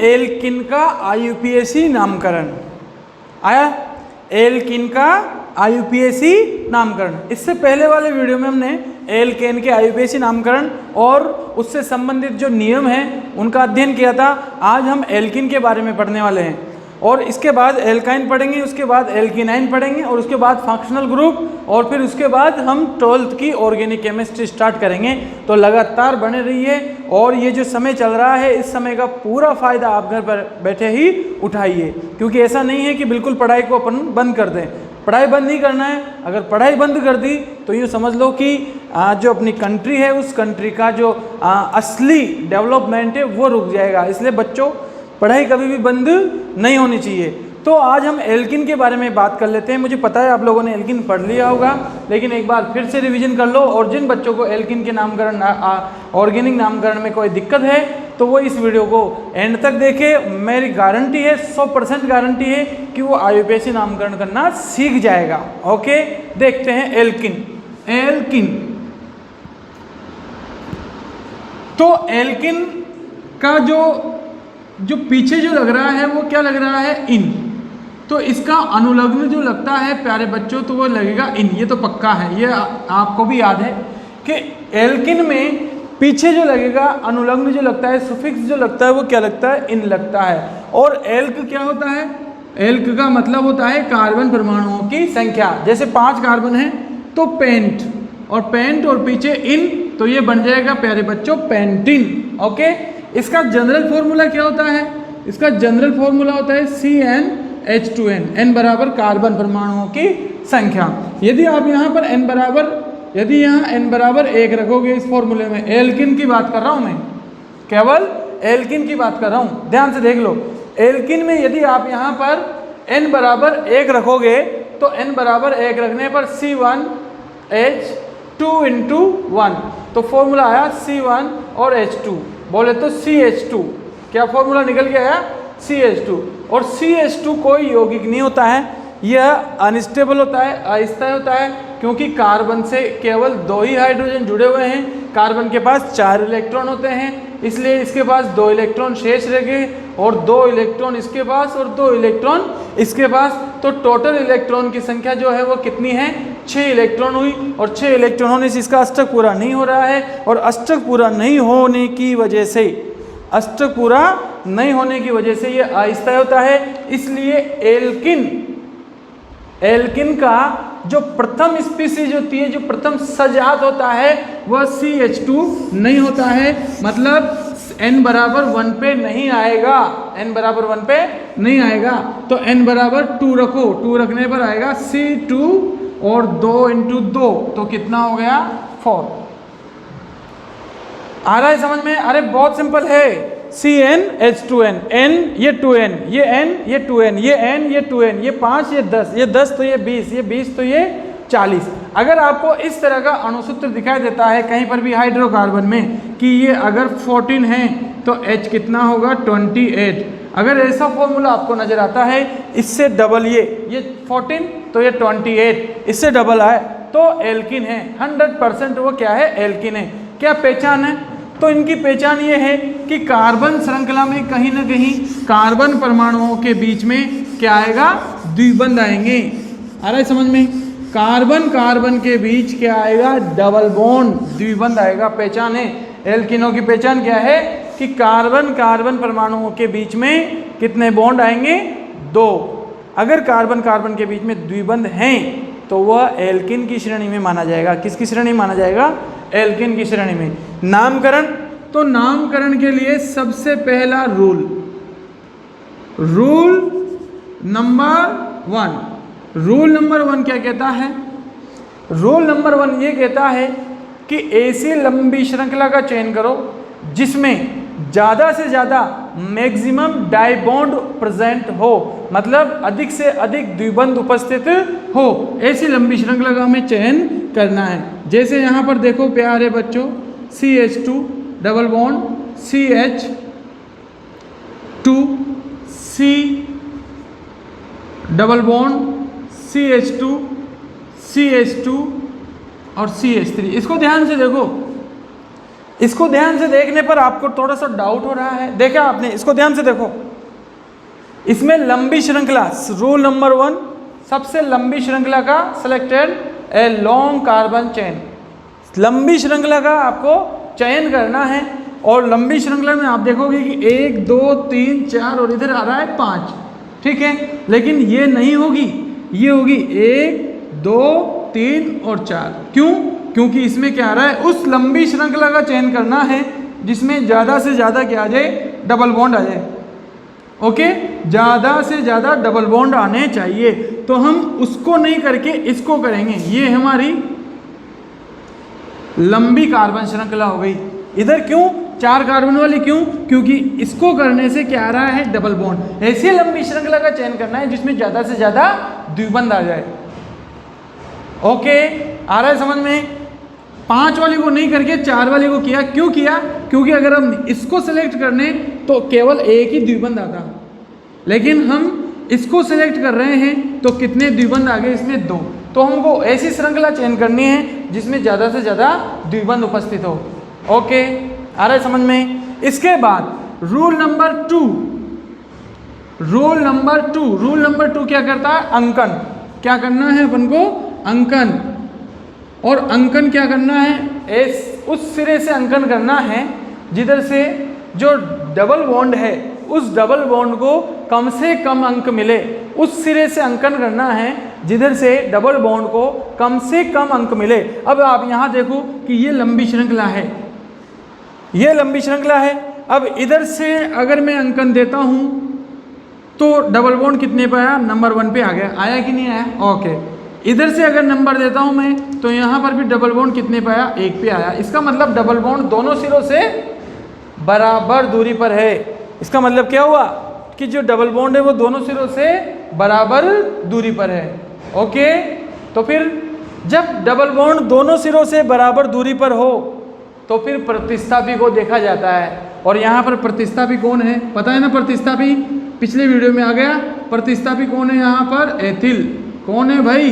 Alkene का IUPAC नामकरण आया। एल्किन का आईयूपीएसी नामकरण, इससे पहले वाले वीडियो में हमने एल्केन के आईयूपीएसी नामकरण और उससे संबंधित जो नियम हैं उनका अध्ययन किया था। आज हम एल्किन के बारे में पढ़ने वाले हैं और इसके बाद एल्काइन पढ़ेंगे, उसके बाद एल्किनाइन पढ़ेंगे और उसके बाद फंक्शनल ग्रुप और फिर उसके बाद हम 12th की ऑर्गेनिक केमिस्ट्री स्टार्ट करेंगे। तो लगातार बने रहिए और ये जो समय चल रहा है इस समय का पूरा फ़ायदा आप घर पर बैठे ही उठाइए, क्योंकि ऐसा नहीं है कि बिल्कुल पढ़ाई को अपन बंद कर दें। पढ़ाई बंद नहीं करना है। अगर पढ़ाई बंद कर दी तो ये समझ लो कि जो अपनी कंट्री है उस कंट्री का जो असली डेवलपमेंट है वो रुक जाएगा। इसलिए बच्चों पढ़ाई कभी भी बंद नहीं होनी चाहिए। तो आज हम एल्किन के बारे में बात कर लेते हैं। मुझे पता है आप लोगों ने एल्किन पढ़ लिया होगा, लेकिन एक बार फिर से रिवीजन कर लो। और जिन बच्चों को एल्किन के नामकरण ऑर्गेनिक नामकरण में कोई दिक्कत है तो वो इस वीडियो को एंड तक देखे। मेरी गारंटी है, 100% गारंटी है कि वो आईयूपीएसी नामकरण करना सीख जाएगा। ओके, देखते हैं एल्किन। एल्किन तो एल्किन का जो पीछे जो लग रहा है वो क्या लग रहा है, इन। तो इसका अनुलग्न जो लगता है प्यारे बच्चों तो वो लगेगा इन, ये तो पक्का है, ये आपको भी याद है कि एल्किन में पीछे जो लगेगा अनुलग्न जो लगता है, सुफिक्स जो लगता है वो क्या लगता है, इन लगता है। और एल्क क्या होता है, एल्क का मतलब होता है कार्बन परमाणुओं की संख्या। जैसे 5 कार्बन है तो पेंट, और पेंट और पीछे इन, तो ये बन जाएगा प्यारे बच्चों पेंटिन। ओके, इसका जनरल फॉर्मूला क्या होता है, इसका जनरल फॉर्मूला होता है CnH2n, n बराबर कार्बन परमाणुओं की संख्या। यदि आप यहाँ पर यदि यहाँ n बराबर 1 रखोगे इस फॉर्मूले में, एल्किन की बात कर रहा हूँ मैं, केवल एल्किन की बात कर रहा हूँ, ध्यान से देख लो। एल्किन में यदि आप यहाँ पर n बराबर 1 रखोगे तो n बराबर 1 रखने पर C1H2 × 1, तो फॉर्मूला आया C1 और H2, बोले तो CH2। क्या फॉर्मूला निकल के आया, CH2। और CH2 कोई यौगिक नहीं होता है, यह अनस्टेबल होता है, अस्थायी होता है, क्योंकि कार्बन से केवल 2 ही हाइड्रोजन जुड़े हुए हैं। कार्बन के पास 4 इलेक्ट्रॉन होते हैं, इसलिए इसके पास 2 इलेक्ट्रॉन शेष रह गए और 2 इलेक्ट्रॉन इसके पास और 2 इलेक्ट्रॉन इसके पास। तो टोटल इलेक्ट्रॉन की संख्या जो है वो कितनी है, 6 इलेक्ट्रॉन हुई। और 6 इलेक्ट्रॉन होने से इसका अष्टक पूरा नहीं हो रहा है, और अष्टक पूरा नहीं होने की वजह से, अष्टक पूरा नहीं होने की वजह से ये अस्थायी होता है। इसलिए एल्किन का जो प्रथम स्पीसीज होती है, जो प्रथम सजात होता है वह CH2 नहीं होता है, मतलब n बराबर 1 पे नहीं आएगा, n बराबर 1 पे नहीं आएगा। तो n बराबर 2 रखो, 2 रखने पर आएगा C2 और 2 × 2, तो कितना हो गया, 4। आ रहा है समझ में? अरे बहुत सिंपल है, CnH2n, n ये 2n, ये n ये 2n, ये n ये 2n, ये 5 ये 10, ये 10 तो ये 20, ये 20 तो ये 40। अगर आपको इस तरह का अणुसूत्र दिखाई देता है कहीं पर भी हाइड्रोकार्बन में कि ये अगर 14 है तो H कितना होगा, 28। अगर ऐसा फॉर्मूला आपको नजर आता है, इससे डबल ये 14 तो ये 28, इससे डबल आए तो एल्किन है, 100% वो क्या है, एल्किन है। क्या पहचान है, तो इनकी पहचान ये है कि कार्बन श्रृंखला में कहीं ना कहीं कार्बन परमाणुओं के बीच में क्या आएगा, द्विबंध आएंगे। आ रहा है समझ में? कार्बन के बीच क्या आएगा, डबल बॉन्ड, द्विबंध आएगा। पहचान है, एल्किनों की पहचान क्या है कि कार्बन परमाणुओं के बीच में कितने बॉन्ड आएंगे, 2। अगर कार्बन के बीच में द्विबंध हैं तो वह एल्किन की श्रेणी में माना जाएगा। किसकी श्रेणी माना जाएगा, एल्किन की श्रेणी में। नामकरण, तो नामकरण के लिए सबसे पहला रूल नंबर 1, रूल नंबर 1 क्या कहता है, रूल नंबर 1 ये कहता है कि ऐसी लंबी श्रृंखला का चयन करो जिसमें ज़्यादा से ज़्यादा मैक्सिमम डाइबॉन्ड प्रेजेंट हो, मतलब अधिक से अधिक द्विबंध उपस्थित हो। ऐसी लंबी श्रृंखला का हमें चयन करना है। जैसे यहाँ पर देखो प्यारे बच्चों, CH2 double bond CH2, C double bond CH2, CH2 और CH3। इसको ध्यान से देखो, इसको ध्यान से देखने पर आपको थोड़ा सा डाउट हो रहा है, देखा आपने, इसको ध्यान से देखो। इसमें लंबी श्रृंखला, रूल नंबर 1, सबसे लंबी श्रृंखला का selected a long carbon chain. लंबी श्रृंखला का आपको चयन करना है, और लंबी श्रृंखला में आप देखोगे कि 1 2 3 4 और इधर आ रहा है 5, ठीक है। लेकिन ये नहीं होगी, ये होगी 1 2 3 और 4। क्यों? क्योंकि इसमें क्या आ रहा है, उस लंबी श्रृंखला का चयन करना है जिसमें ज़्यादा से ज़्यादा क्या आ जाए, डबल बॉन्ड आ जाए। ओके, ज़्यादा से ज़्यादा डबल बॉन्ड आने चाहिए। तो हम उसको नहीं करके इसको करेंगे। ये हमारी लंबी कार्बन श्रृंखला हो गई। इधर क्यों 4 कार्बन वाली, क्यों? क्योंकि इसको करने से क्या आ रहा है, डबल बॉन्ड। ऐसी लंबी श्रृंखला का चयन करना है जिसमें ज़्यादा से ज़्यादा द्विबंध आ जाए। ओके, आ रहा है समझ में? 5 वाले को नहीं करके 4 वाले को किया। क्यों किया? क्योंकि अगर हम इसको सेलेक्ट करने तो केवल एक ही द्विबंध आता, लेकिन हम इसको सेलेक्ट कर रहे हैं तो कितने द्विबंध आ गए, इसमें 2। तो हमको ऐसी श्रृंखला चयन करनी है जिसमें ज़्यादा से ज़्यादा द्विबंध उपस्थित हो। ओके, आ रहा है समझ में? इसके बाद रूल नंबर 2, रूल नंबर 2 क्या करता है, अंकन। क्या करना है अपन को, अंकन। और अंकन क्या करना है, उस सिरे से अंकन करना है जिधर से जो डबल बॉन्ड है उस डबल बॉन्ड को कम से कम अंक मिले। उस सिरे से अंकन करना है जिधर से डबल बॉन्ड को कम से कम अंक मिले। अब आप यहाँ देखो कि ये लंबी श्रृंखला है, ये लंबी श्रृंखला है। अब इधर से अगर मैं अंकन देता हूँ तो डबल बॉन्ड कितने पे आया, नंबर 1 पे आ गया। आया कि नहीं आया? ओके। इधर से अगर नंबर देता हूँ मैं तो यहाँ पर भी डबल बॉन्ड कितने पे आया, 1 पे आया। इसका मतलब डबल बॉन्ड दोनों सिरों से बराबर दूरी पर है। इसका मतलब क्या हुआ कि जो डबल बॉन्ड है वो दोनों सिरों से बराबर दूरी पर है। ओके, तो फिर जब डबल बॉन्ड दोनों सिरों से बराबर दूरी पर हो तो फिर प्रतिस्थापी को देखा जाता है। और यहाँ पर प्रतिस्थापी कौन है, पता है ना? प्रतिस्थापी पिछले वीडियो में आ गया। प्रतिस्थापी कौन है यहाँ पर, एथिल। कौन है भाई,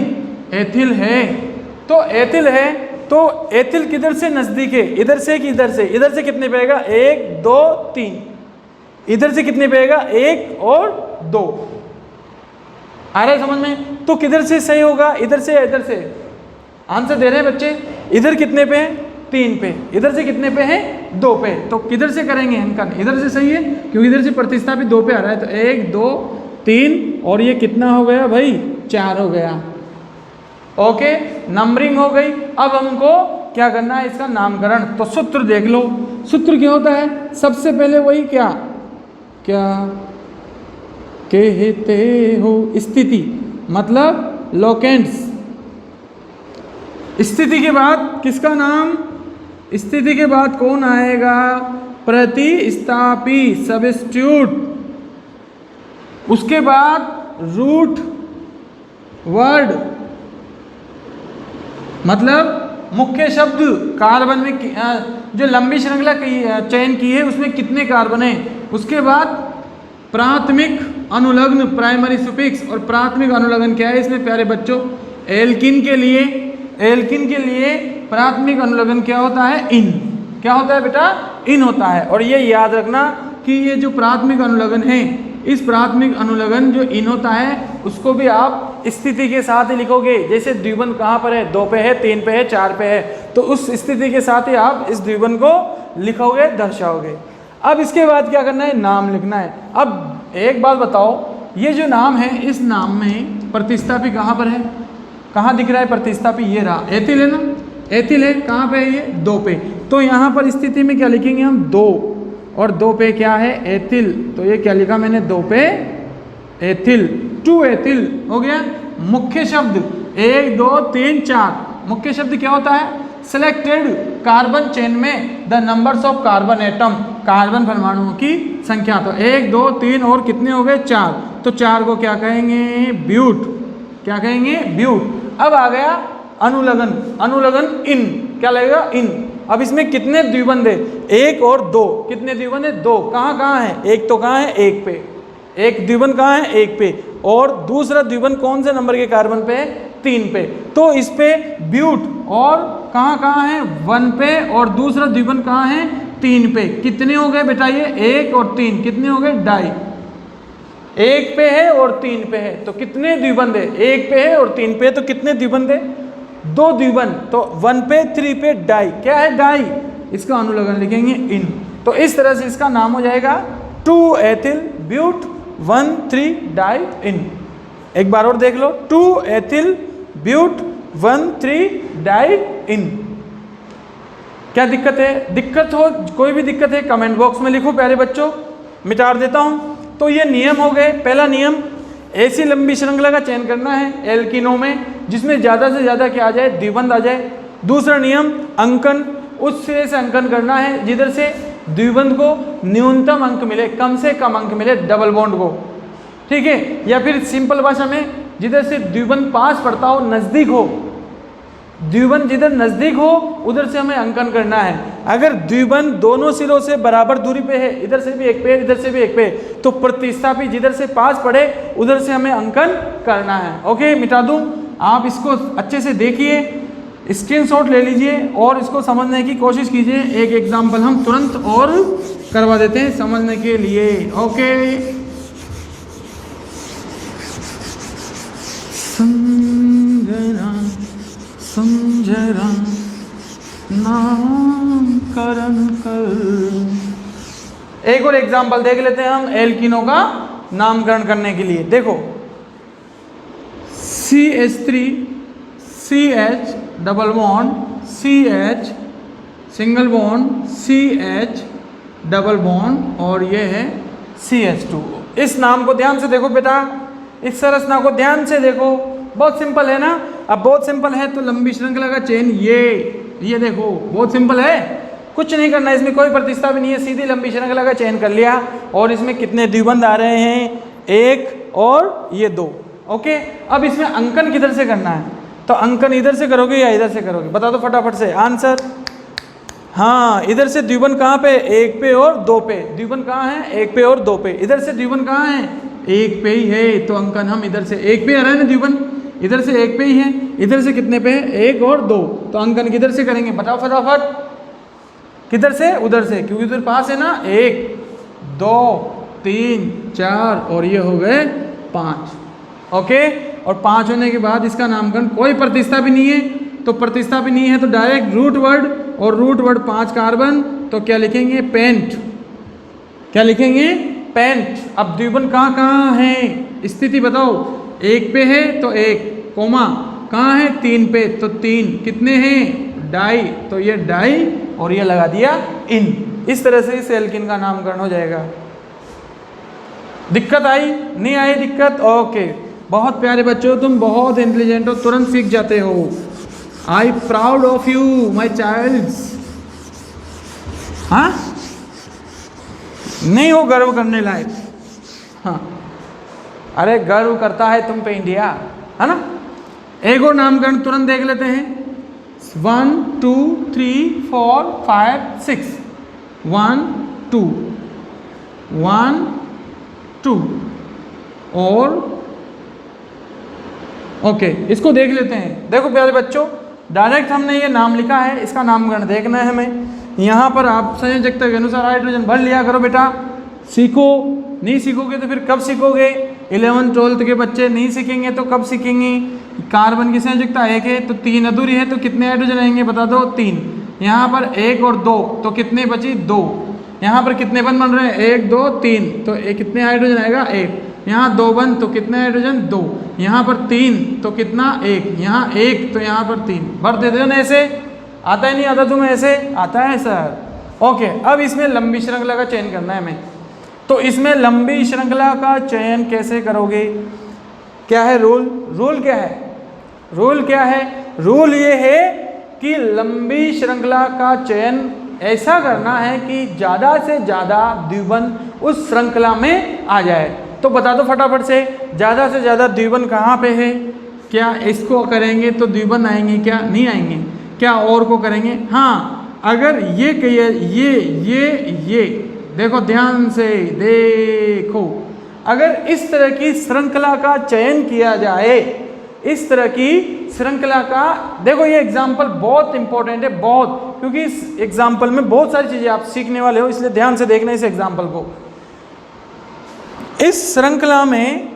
एथिल है। तो एथिल है, तो एथिल किधर से नजदीक है, इधर से कि इधर से? इधर से कितने पेगा, 1 2 3। इधर से कितने पेगा, 1 और 2। आ रहा है समझ में? तो किधर से सही होगा, इधर से या इधर से? आंसर दे रहे हैं बच्चे। इधर कितने पे है, 3 पे। इधर से कितने पे है, 2 पे। तो किधर से करेंगे अंकन, इधर से सही है क्योंकि इधर से प्रतिस्थापित 2 पे आ रहा है। तो 1 2 3 और ये कितना हो गया भाई, 4 हो गया। ओके, नंबरिंग हो गई। अब हमको क्या करना है, इसका नामकरण। तो सूत्र देख लो। सूत्र क्या होता है, सबसे पहले वही क्या कहते हो, स्थिति, मतलब लोकेंट्स। स्थिति के बाद किसका नाम, स्थिति के बाद कौन आएगा, प्रतिस्थापी, सब्स्टिट्यूट। उसके बाद रूट वर्ड, मतलब मुख्य शब्द। कार्बन में जो लंबी श्रृंखला चयन की है उसमें कितने कार्बन हैं। उसके बाद प्राथमिक अनुलग्न, प्राइमरी सुफिक्स। और प्राथमिक अनुलग्न क्या है इसमें प्यारे बच्चों, एल्किन के लिए प्राथमिक अनुलग्न क्या होता है, इन। क्या होता है बेटा, इन होता है। और ये याद रखना कि ये जो प्राथमिक अनुलग्न है, इस प्राथमिक अनुलग्न जो इन होता है उसको भी आप स्थिति के साथ ही लिखोगे। जैसे द्विबंध कहाँ पर है, 2 पे है, 3 पे है, 4 पे है, तो उस स्थिति के साथ ही आप इस द्विबंध को लिखोगे, दर्शाओगे। अब इसके बाद क्या करना है, नाम लिखना है। अब एक बात बताओ, ये जो नाम है इस नाम में प्रतिस्थापी कहाँ पर है, कहाँ दिख रहा है प्रतिस्थापी, ये रहा, एथिल है ना, एथिल है। कहाँ पे है ये, 2 पे। तो यहाँ पर स्थिति में क्या लिखेंगे हम, 2 और 2 पे क्या है, एथिल। तो ये क्या लिखा मैंने, 2 पे एथिल, 2 एथिल हो गया। मुख्य शब्द 1 2 3 4। मुख्य शब्द क्या होता है, सिलेक्टेड कार्बन चेन में the numbers of carbon atom, carbon परमाणुओं की संख्या। तो 1 2 3 और कितने हो गए, 4। तो 4 को क्या कहेंगे, ब्यूट। क्या कहेंगे, ब्यूट। अब आ गया अनुलग्न, अनुलग्न इन, क्या लगेगा, इन। अब इसमें कितने द्विबंध है, 1 और 2। कितने द्विबंध है, 2। कहाँ कहाँ है, एक तो कहाँ है, 1 पे। एक द्विबंध कहाँ है, 1 पे। और दूसरा द्विबंध कौन से नंबर के कार्बन पे है, 3 पे। तो इस पे ब्यूट और कहाँ कहाँ है 1 पे, और दूसरा द्विबंध कहाँ है 3 पे। कितने हो गए बेटा ये 1 और 3, कितने हो गए डाई। 1 पे है और 3 पे है तो कितने द्विबंध है, 1 पे है और 3 पे है तो कितने द्विबंध है 2 द्विबंध। तो 1 पे 3 पे डाई, क्या है डाई, इसका अनुलग्न लिखेंगे इन। तो इस तरह से इसका नाम हो जाएगा 2 एथिल ब्यूट 1,3 डाई इन। एक बार और देख लो 2 एथिल ब्यूट 1,3 डाई इन। क्या दिक्कत है, दिक्कत हो कोई भी दिक्कत है कमेंट बॉक्स में लिखो प्यारे बच्चों, मिटा देता हूं। तो ये नियम हो गए। पहला नियम ऐसी लंबी श्रृंखला का चयन करना है एल्किनों में जिसमें ज़्यादा से ज़्यादा क्या आ जाए द्विबंध आ जाए। दूसरा नियम अंकन, उस सिरे से अंकन करना है जिधर से द्विबंध को न्यूनतम अंक मिले, कम से कम अंक मिले डबल बॉन्ड को, ठीक है। या फिर सिंपल भाषा में जिधर से द्विबंध पास पड़ता हो, नज़दीक हो, द्विबंध जिधर नज़दीक हो उधर से हमें अंकन करना है। अगर द्विबंध दोनों सिरों से बराबर दूरी पे है, इधर से भी एक पे इधर से भी एक पे, तो प्रतिस्थापी जिधर से पास पड़े उधर से हमें अंकन करना है। ओके, मिटा दूं, आप इसको अच्छे से देखिए, स्क्रीनशॉट ले लीजिए और इसको समझने की कोशिश कीजिए। एक एग्जाम्पल हम तुरंत और करवा देते हैं समझने के लिए। ओके, समझना नामकरण कर। एक और एग्जाम्पल देख लेते हैं हम एल्किनों का नामकरण करने के लिए। देखो CH3 CH double bond CH single bond CH double bond और ये है CH2। इस नाम को ध्यान से देखो बेटा, इस संरचना को ध्यान से देखो, बहुत सिंपल है ना। अब बहुत सिंपल है तो लंबी श्रृंखला का चेन ये देखो बहुत सिंपल है, कुछ नहीं करना, इसमें कोई प्रतिस्थापन नहीं है, सीधी लंबी श्रृंखला का चयन कर लिया। और इसमें कितने द्विबंध आ रहे हैं 1 और ये 2। ओके, अब इसमें अंकन किधर से करना है, तो अंकन इधर से करोगे या इधर से करोगे, बता दो फटाफट से आंसर। हाँ, इधर से द्विबंध कहाँ पे 1 पे और 2 पे, द्विबंध कहाँ है 1 पे और 2 पे, इधर से द्विबंध कहाँ है 1 पे ही है तो अंकन हम इधर से 1 पे आ रहा है ना द्विबंध, इधर से 1 पे ही है, इधर से कितने पे है 1 और 2, तो अंकन किधर से करेंगे बताओ फटाफट, किधर से उधर से, क्योंकि उधर पास है ना 1 2 3 4 और ये हो गए 5। ओके, और 5 होने के बाद इसका नामकरण कोई प्रतिस्थापन नहीं है, तो प्रतिस्थापन नहीं है तो डायरेक्ट रूट वर्ड, और रूट वर्ड 5 कार्बन, तो क्या लिखेंगे पेंट, क्या लिखेंगे पेंट। अब द्विबंध कहाँ कहाँ है स्थिति बताओ, 1 पे है तो 1 कोमा, कहाँ है 3 पे तो 3, कितने हैं डाई, तो ये डाई और ये लगा दिया इन। इस तरह से इस एल्किन का नामकरण हो जाएगा। दिक्कत आई नहीं आई दिक्कत? ओके, बहुत प्यारे बच्चों, तुम बहुत इंटेलिजेंट हो, तुरंत सीख जाते हो। I proud of you my childs. हाँ, नहीं हो गर्व करने लायक? हाँ, अरे गर्व करता है तुम पे इंडिया, है ना। एक और नामकरण तुरंत देख लेते हैं। 1 2 3 4 5 6 1 2 1 2 और ओके, इसको देख लेते हैं। देखो प्यारे बच्चों, डायरेक्ट हमने ये नाम लिखा है, इसका नामकरण देखना है हमें। यहाँ पर आप संयोजकता के अनुसार हाइड्रोजन भर लिया करो बेटा, सीखो। नहीं सीखोगे तो फिर कब सीखोगे? 11th 12th के बच्चे नहीं सीखेंगे तो कब सीखेंगे? कार्बन की संयोजकता 1 है तो 3 अधूरी है, तो कितने हाइड्रोजन आएंगे बता दो 3। यहाँ पर 1 और 2 तो कितने बची 2। यहाँ पर कितने बंध बन रहे हैं 1 2 3, तो कितने हाइड्रोजन आएगा 1। यहाँ 2 बंध तो कितने हाइड्रोजन 2। यहाँ पर 3 तो कितना 1, यहाँ 1 तो यहाँ पर 3। भर देते हो ना ऐसे, आता है नहीं आता तुम्हें ऐसे? आता है सर। ओके, अब इसमें लंबी श्रृंखला का चयन करना है हमें। तो इसमें लंबी श्रृंखला का चयन कैसे करोगे? क्या है रूल? रूल क्या है? रूल क्या है? रूल ये है कि लंबी श्रृंखला का चयन ऐसा करना है कि ज़्यादा से ज़्यादा द्विबंध उस श्रृंखला में आ जाए। तो बता दो फटाफट से, ज़्यादा से ज़्यादा द्विबंध कहाँ पे है? क्या इसको करेंगे तो द्विबंध आएंगे? क्या नहीं आएंगे? क्या और को करेंगे? हाँ, अगर ये कहिए ये देखो ध्यान से देखो, अगर इस तरह की श्रृंखला का चयन किया जाए इस तरह की श्रृंखला का, देखो ये एग्जाम्पल बहुत इंपॉर्टेंट है, बहुत, क्योंकि इस एग्जाम्पल में बहुत सारी चीजें आप सीखने वाले हो, इसलिए ध्यान से देखना इस एग्जाम्पल को। इस श्रृंखला में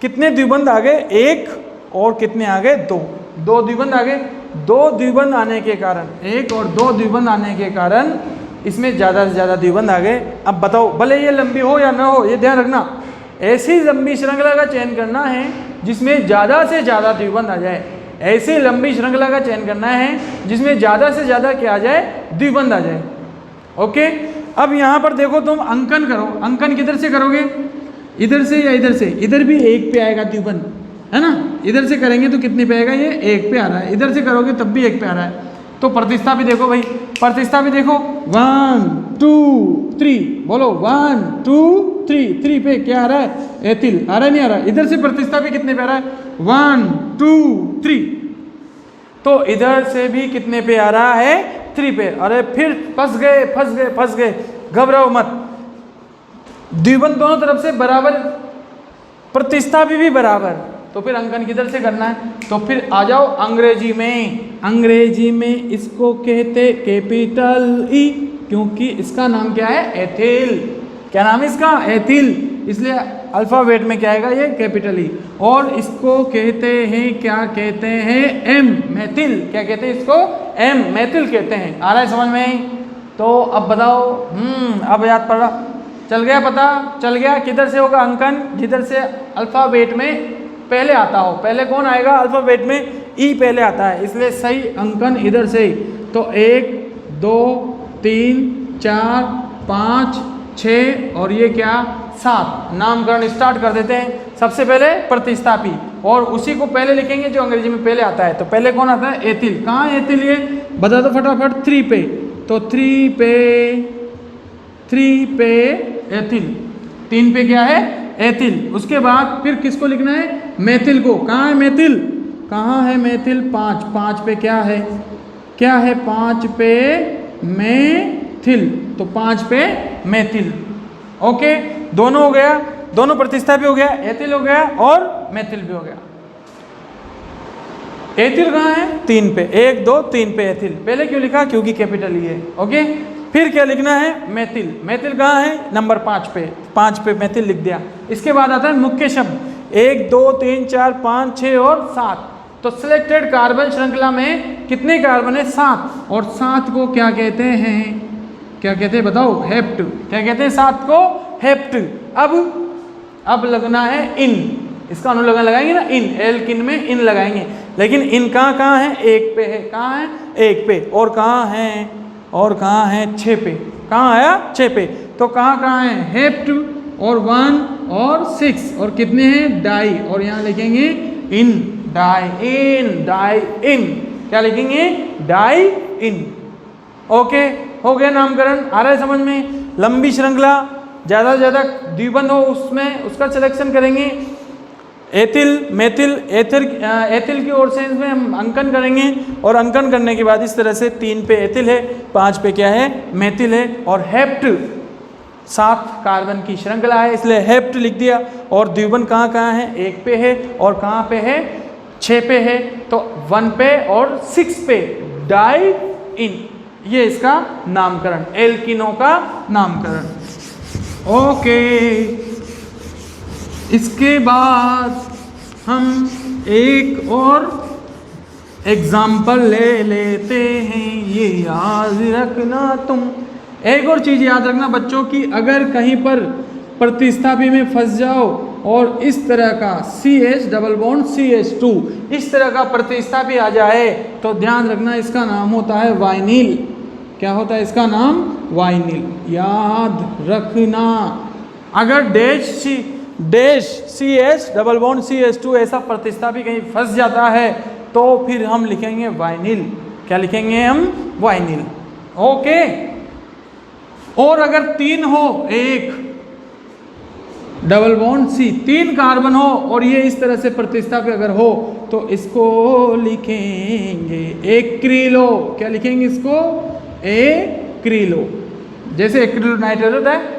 कितने द्विबंध आ गए? एक, और कितने आ गए? दो। दो द्विबंध आ गए। दो द्विबंध आने के कारण, एक और दो द्विबंध आने के कारण इसमें ज़्यादा से ज़्यादा द्विबंध आ गए। अब बताओ, भले ये लंबी हो या ना हो, ये ध्यान रखना, ऐसी लंबी श्रृंखला का चयन करना है जिसमें ज़्यादा से ज़्यादा द्विबंध आ जाए। ऐसी लंबी श्रृंखला का चयन करना है जिसमें ज़्यादा से ज़्यादा क्या आ जाए? द्विबंध आ जाए। ओके, अब यहाँ पर देखो, तुम अंकन करो। अंकन किधर से करोगे? इधर से या इधर से? इधर भी एक पे आएगा द्विबंध, है ना। इधर से करेंगे तो कितने पे आएगा? ये एक पे आ रहा है। इधर से करोगे तब भी एक पे आ रहा है। तो प्रतिस्थापी देखो भाई, प्रतिस्थापी देखो, 1 2 3, बोलो 1 2 3, 3 पे क्या आ रहा है? एथिल आ रहा है, नहीं आ रहा? इधर से प्रतिस्थापी कितने पे आ रहा है? 1 2 3। तो इधर से भी कितने पे आ रहा है? 3 पे। अरे फिर फंस गए, फंस गए, फंस गए। घबराओ मत, द्विबंध दोनों तरफ से बराबर, प्रतिस्थापी भी बराबर, तो फिर अंकन किधर से करना है? तो फिर आ जाओ अंग्रेजी में। अंग्रेजी में इसको कहते कैपिटल ई, क्योंकि इसका नाम क्या है? एथिल। क्या नाम है इसका? एथिल। इसलिए अल्फाबेट में क्या आएगा? ये कैपिटल ई। और इसको कहते हैं, क्या कहते हैं? M methyl. क्या कहते हैं इसको? एम मेथिल कहते हैं। आ रहा है समझ में? तो अब बताओ, अब याद पड़ रहा, चल गया, पता चल गया किधर से होगा अंकन? जिधर से अल्फाबेट में पहले आता हो। पहले कौन आएगा अल्फाबेट में? ई पहले आता है, इसलिए सही अंकन इधर से ही। तो 1 2 3 4 5 6 और ये क्या? 7। नामकरण स्टार्ट कर देते हैं। सबसे पहले प्रतिस्थापी, और उसी को पहले लिखेंगे जो अंग्रेजी में पहले आता है। तो पहले कौन आता है? एथिल। कहाँ है एथिल? ये बता दो फटाफट। 3 पे। तो 3 पे एथिल। 3 पे क्या है? एथिल। उसके बाद फिर किसको लिखना है? मेथिल को। कहाँ है मेथिल? कहाँ है मेथिल? 5 पे क्या है? क्या है? 5 पे मेथिल। तो 5 पे मेथिल। ओके, दोनों हो गया, दोनों प्रतिस्थापी हो गया, एथिल हो गया और मेथिल भी हो गया। एथिल कहाँ है? 3 पे। 1 2 3 पे एथिल। पहले क्यों लिखा? क्योंकि कैपिटल ई है। ओके, फिर क्या लिखना है? मेथिल। मेथिल कहाँ है? नंबर 5 पे। 5 पे मेथिल लिख दिया। इसके बाद आता है मुख्य शब्द। 1 2 3 4 5 6 और 7। तो सिलेक्टेड कार्बन श्रृंखला में कितने कार्बन है? 7। और 7 को क्या कहते हैं? क्या कहते हैं बताओ? हेप्ट। क्या कहते हैं 7 को? हेप्ट। अब लगना है इन। इसका अनुलग्न लगाएंगे ना, इन। एल्किन में इन लगाएंगे। लेकिन इन कहाँ है? 1 पे है। कहाँ है? 1 पे। और कहाँ है? और कहाँ है? 6 पे। कहाँ आया? 6 पे। तो कहाँ है? हेप्ट और 1 और 6 और कितने हैं? डाई। और यहाँ लिखेंगे इन, डाई इन, डाई इन। क्या लिखेंगे? डाई इन। ओके, हो गया नामकरण। आ रहा है समझ में? लंबी श्रृंखला, ज़्यादा से ज़्यादा द्विबंध हो उसमें, उसका सिलेक्शन करेंगे। एथिल मेथिल एथिल की ओर से इसमें हम अंकन करेंगे। और अंकन करने के बाद इस तरह से 3 पे एथिल है, 5 पे क्या है? मेथिल है। और हेप्ट 7 कार्बन की श्रृंखला है, इसलिए हेप्ट लिख दिया। और द्विबंध कहाँ है? 1 पे है। और कहाँ पे है? 6 पे है। तो 1 पे और 6 पे डाई इन। ये इसका नामकरण, एल्किनों का नामकरण। ओके, इसके बाद हम एक और एग्जाम्पल ले लेते हैं। ये याद रखना तुम, एक और चीज़ याद रखना बच्चों की, अगर कहीं पर प्रतिस्थापी में फंस जाओ और इस तरह का CH डबल बॉन्ड CH2 इस तरह का प्रतिस्थापी आ जाए तो ध्यान रखना इसका नाम होता है वाइनिल। क्या होता है इसका नाम? वाइनिल। याद रखना। अगर dash CH double bond CH2 ऐसा प्रतिस्थापी कहीं फंस जाता है तो फिर हम लिखेंगे वाइनिल। क्या लिखेंगे हम? वाइनिल। ओके, और अगर 3 हो, 1 डबल बॉन्ड C, 3 कार्बन हो और ये इस तरह से प्रतिस्थापी अगर हो तो इसको लिखेंगे एक्रिलो। क्या लिखेंगे इसको? एक्रिलो। जैसे एक्रिलो नाइट्राइल होता है,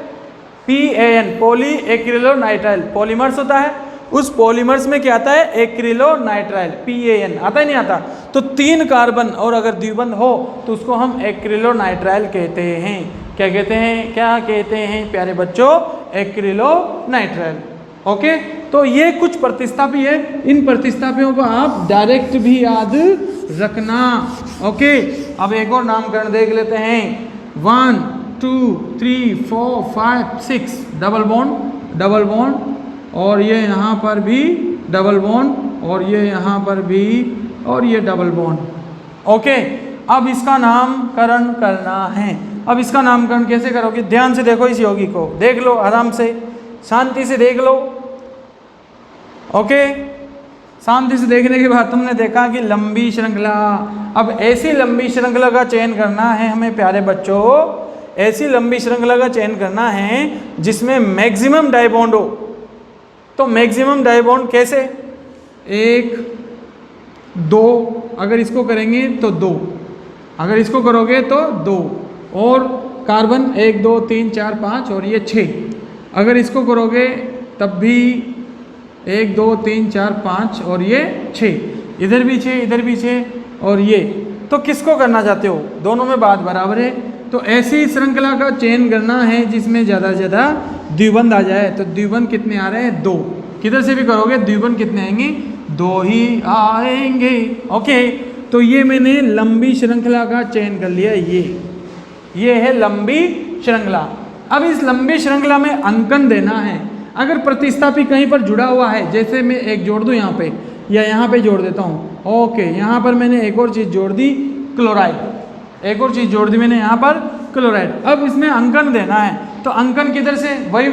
PAN, poly acrylo nitrile, polymers होता है। उस पॉलीमर्स में क्या आता है, एक्रिलोनाइट्राइल, PAN आता है नहीं आता। तो 3 कार्बन और अगर द्विबंध हो तो उसको हम एक्रिलोनाइट्राइल कहते हैं। क्या कहते हैं, क्या कहते हैं प्यारे बच्चों, एक्रिलोनाइट्राइल। ओके, तो ये कुछ प्रतिस्थापी है, इन प्रतिस्थापियों को आप डायरेक्ट भी याद रखना। ओके, अब एक और नामकरण देख लेते हैं। 1 2 3 4 5 6 डबल बॉन्ड और ये यहाँ पर भी डबल बॉन्ड और ये यहाँ पर भी और ये डबल बॉन्ड। ओके, अब इसका नामकरण करना है। अब इसका नामकरण कैसे करोगे, ध्यान से देखो इस यौगिक को, देख लो आराम से, शांति से देख लो। ओके, शांति से देखने के बाद तुमने देखा कि लंबी श्रृंखला, अब ऐसी लंबी श्रृंखला का चयन करना है हमें प्यारे बच्चों, ऐसी लंबी श्रृंखला का चयन करना है जिसमें मैक्सिमम डाई बॉन्ड हो। तो मैक्सिमम डाई बॉन्ड कैसे, 1 2, अगर इसको करेंगे तो 2, अगर इसको करोगे तो 2, और कार्बन 1 2 3 4 5 और ये 6, अगर इसको करोगे तब भी 1 2 3 4 5 और ये 6, इधर भी 6 इधर भी 6 और ये। तो किसको करना चाहते हो, दोनों में बात बराबर है। तो ऐसी श्रृंखला का चयन करना है जिसमें ज़्यादा से ज़्यादा द्विबंध आ जाए। तो द्विबंध कितने आ रहे हैं, 2, किधर से भी करोगे द्विबंध कितने आएंगे, 2 ही आएंगे। ओके, तो ये मैंने लंबी श्रृंखला का चयन कर लिया, ये है लंबी श्रृंखला। अब इस लंबी श्रृंखला में अंकन देना है। अगर प्रतिस्थापी कहीं पर जुड़ा हुआ है, जैसे मैं एक जोड़ दूं यहाँ पे या यहाँ पे जोड़ देता हूँ। ओके, यहाँ पर मैंने एक और चीज़ जोड़ दी, क्लोराइड, एक और चीज़ जोड़ दी मैंने यहाँ पर, क्लोराइड। अब इसमें अंकन देना है, तो अंकन किधर से, वही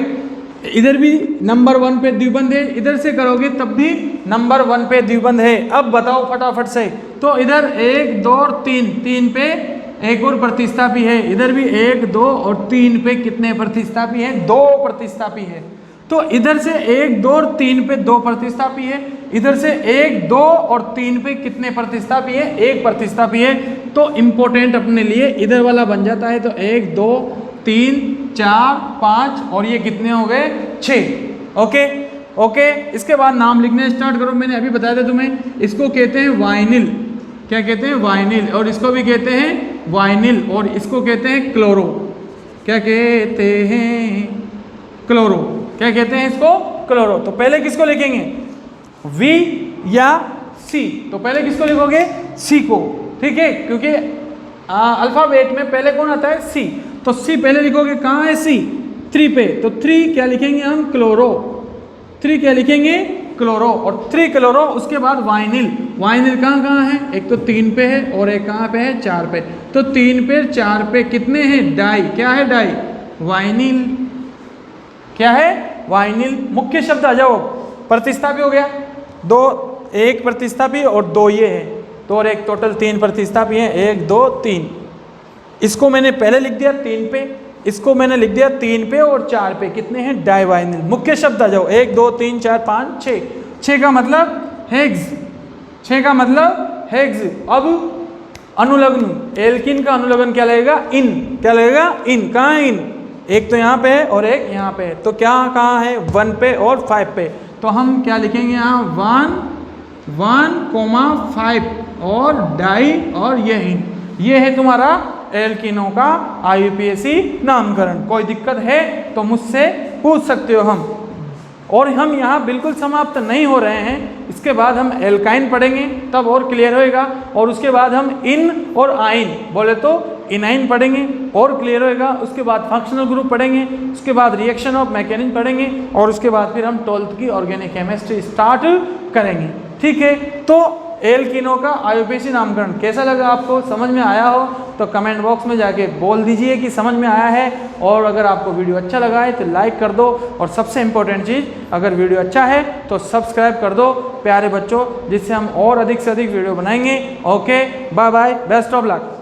इधर भी नंबर 1 पे द्विबंध है, इधर से करोगे तब भी नंबर 1 पे द्विबंध है। अब बताओ फटाफट से, तो इधर 1 2 और 3 पे एक और प्रतिस्थापी है, इधर भी 1 2 और 3 पे कितने प्रतिस्थापी है, 2 प्रतिस्थापी है। तो इधर से 1 2 और 3 पे 2 प्रतिस्थापी है, इधर से 1 2 और 3 पे कितने प्रतिस्थापी है, 1 प्रतिस्थापी है। तो इम्पोर्टेंट अपने लिए इधर वाला बन जाता है। तो 1 2 3 4 5 और ये कितने हो गए, 6। ओके, इसके बाद नाम लिखने स्टार्ट करो। मैंने अभी बताया था तुम्हें, इसको कहते हैं वाइनिल। क्या कहते हैं, वाइनिल। और इसको भी कहते हैं वाइनिल, और इसको कहते हैं क्लोरो। क्या कहते हैं, क्लोरो। क्या कहते हैं इसको, क्लोरो। तो पहले किसको लिखेंगे, V या C। तो पहले किसको लिखोगे, C को, ठीक है, क्योंकि अल्फाबेट में पहले कौन आता है, C। तो C पहले लिखोगे, कहाँ है C, 3 पे। तो 3 क्या लिखेंगे हम, क्लोरो। 3 क्या लिखेंगे, क्लोरो। और 3 क्लोरो, उसके बाद वाइनिल। वाइनिल कहाँ है, एक तो 3 पे है और एक कहाँ पे है, 4 पे। तो 3 पे 4 पे कितने हैं, डाई। क्या है, डाई, वाइनिल। क्या है, वाइनिल। मुख्य शब्द आ जाओ, प्रतिस्थापी हो गया, 2 1 प्रतिस्थापी और 2 ये है, तो और एक टोटल 3 प्रतिस्थापी हैं, 1 2 3। इसको मैंने पहले लिख दिया 3 पे, इसको मैंने लिख दिया 3 पे और 4 पे, कितने हैं, डाइवाइनिल। मुख्य शब्द आ जाओ, 1 2 3 4 5 6। 6 का मतलब हेक्स, 6 का मतलब हेक्स। अब अनुलग्न, एल्किन का अनुलग्न क्या लगेगा, इन। क्या लगेगा, इन। कहाँ है इन, एक तो यहाँ पे है और एक यहाँ पे है। तो क्या कहाँ है, 1 पे और 5 पे। तो हम क्या लिखेंगे यहाँ, 1,5 और डाई और ये इन। ये है तुम्हारा एल्किनों का IUPAC नामकरण। कोई दिक्कत है तो मुझसे पूछ सकते हो हम। और हम यहाँ बिल्कुल समाप्त नहीं हो रहे हैं, इसके बाद हम एल्काइन पढ़ेंगे तब और क्लियर होएगा। और उसके बाद हम इन और आइन, बोले तो इनाइन पढ़ेंगे और क्लियर होएगा। उसके बाद फंक्शनल ग्रुप पढ़ेंगे, उसके बाद रिएक्शन ऑफ मैकेनिज्म पढ़ेंगे और उसके बाद फिर हम 12th की ऑर्गेनिक केमिस्ट्री स्टार्ट करेंगे। ठीक है, तो एल्किनों का IUPAC नामकरण कैसा लगा आपको, समझ में आया हो तो कमेंट बॉक्स में जाके बोल दीजिए कि समझ में आया है। और अगर आपको वीडियो अच्छा लगा है तो लाइक कर दो, और सबसे इम्पोर्टेंट चीज़, अगर वीडियो अच्छा है तो सब्सक्राइब कर दो प्यारे बच्चों, जिससे हम और अधिक से अधिक वीडियो बनाएंगे। Okay, bye bye, best of luck.